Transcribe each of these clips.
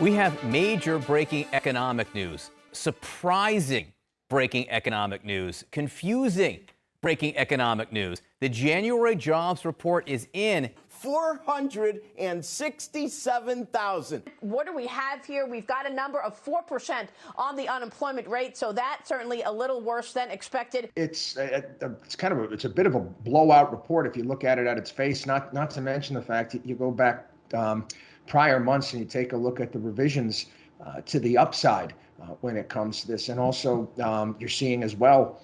We have major breaking economic news, surprising breaking economic news, confusing breaking economic news. The January jobs report is in. 467,000. What do we have here? We've got a number of 4% on the unemployment rate, so that's certainly a little worse than expected. It's a bit of a blowout report if you look at it at its face. Not to mention the fact that you go back prior months and you take a look at the revisions to the upside when it comes to this, and also you're seeing as well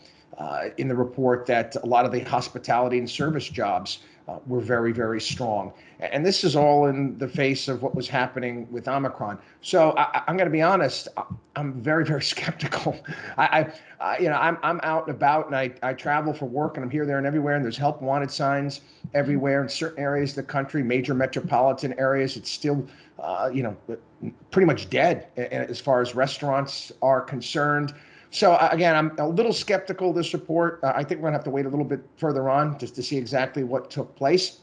in the report that a lot of the hospitality and service jobs were very, very strong. And this is all in the face of what was happening with Omicron. So I'm going to be honest, I'm very, very skeptical. I'm out and about, and I travel for work, and I'm here, there, and everywhere, and there's help wanted signs everywhere in certain areas of the country, major metropolitan areas. It's still, pretty much dead as far as restaurants are concerned. So again, I'm a little skeptical of this report. I think we're going to have to wait a little bit further on just to see exactly what took place.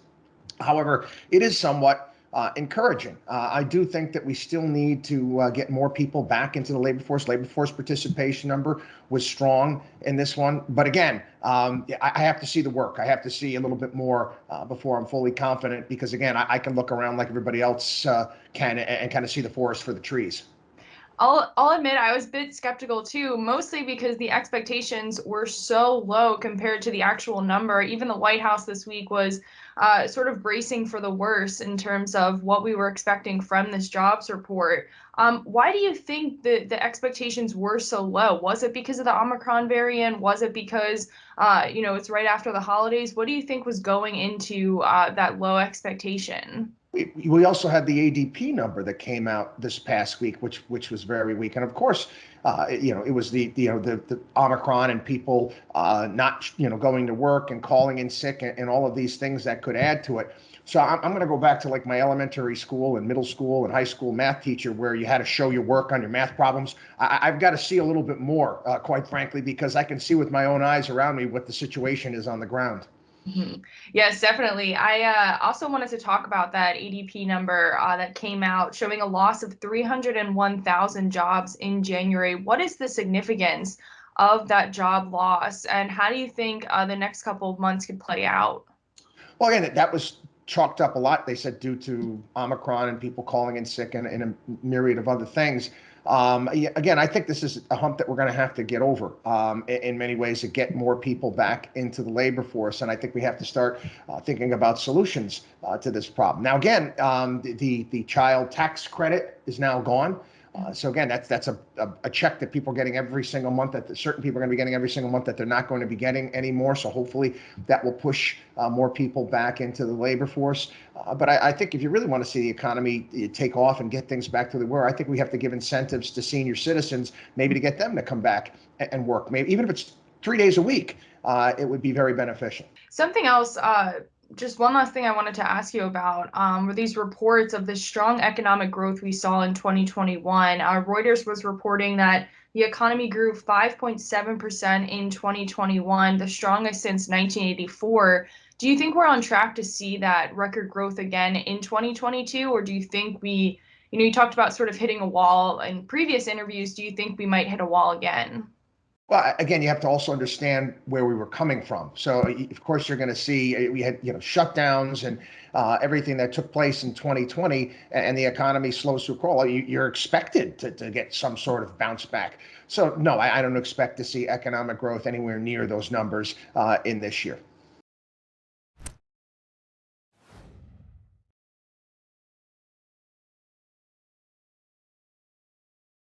However, it is somewhat encouraging. I do think that we still need to get more people back into the labor force. Labor force participation number was strong in this one. But again, I have to see the work. I have to see a little bit more before I'm fully confident, because again, I can look around like everybody else can and kind of see the forest for the trees. I'll admit I was a bit skeptical too, mostly because the expectations were so low compared to the actual number. Even the White House this week was sort of bracing for the worst in terms of what we were expecting from this jobs report. Why do you think the expectations were so low? Was it because of the Omicron variant? Was it because, it's right after the holidays? What do you think was going into that low expectation? We also had the ADP number that came out this past week, which was very weak, and of course, it was the Omicron and people not going to work and calling in sick and all of these things that could add to it. So I'm going to go back to like my elementary school and middle school and high school math teacher, where you had to show your work on your math problems. I've got to see a little bit more, quite frankly, because I can see with my own eyes around me what the situation is on the ground. Mm-hmm. Yes, definitely. I also wanted to talk about that ADP number that came out showing a loss of 301,000 jobs in January. What is the significance of that job loss, and how do you think the next couple of months could play out? Well, again, that was chalked up a lot, they said, due to Omicron and people calling in sick and a myriad of other things. Again, I think this is a hump that we're going to have to get over in many ways to get more people back into the labor force. And I think we have to start thinking about solutions to this problem. Now, again, the child tax credit is now gone. So again, that's a check that people are getting every single month, that certain people are going to be getting every single month that they're not going to be getting anymore. So hopefully that will push more people back into the labor force. But I think if you really want to see the economy take off and get things back to the where, I think we have to give incentives to senior citizens, maybe to get them to come back and work. Maybe even if it's 3 days a week, it would be very beneficial. Something else, just one last thing I wanted to ask you about were these reports of the strong economic growth we saw in 2021. Reuters was reporting that the economy grew 5.7% in 2021, the strongest since 1984. Do you think we're on track to see that record growth again in 2022, or do you think you talked about sort of hitting a wall in previous interviews. Do you think we might hit a wall again? Well, again, you have to also understand where we were coming from. So, of course, you're going to see we had shutdowns and everything that took place in 2020, and the economy slows to a crawl. You're expected to get some sort of bounce back. So, no, I don't expect to see economic growth anywhere near those numbers in this year.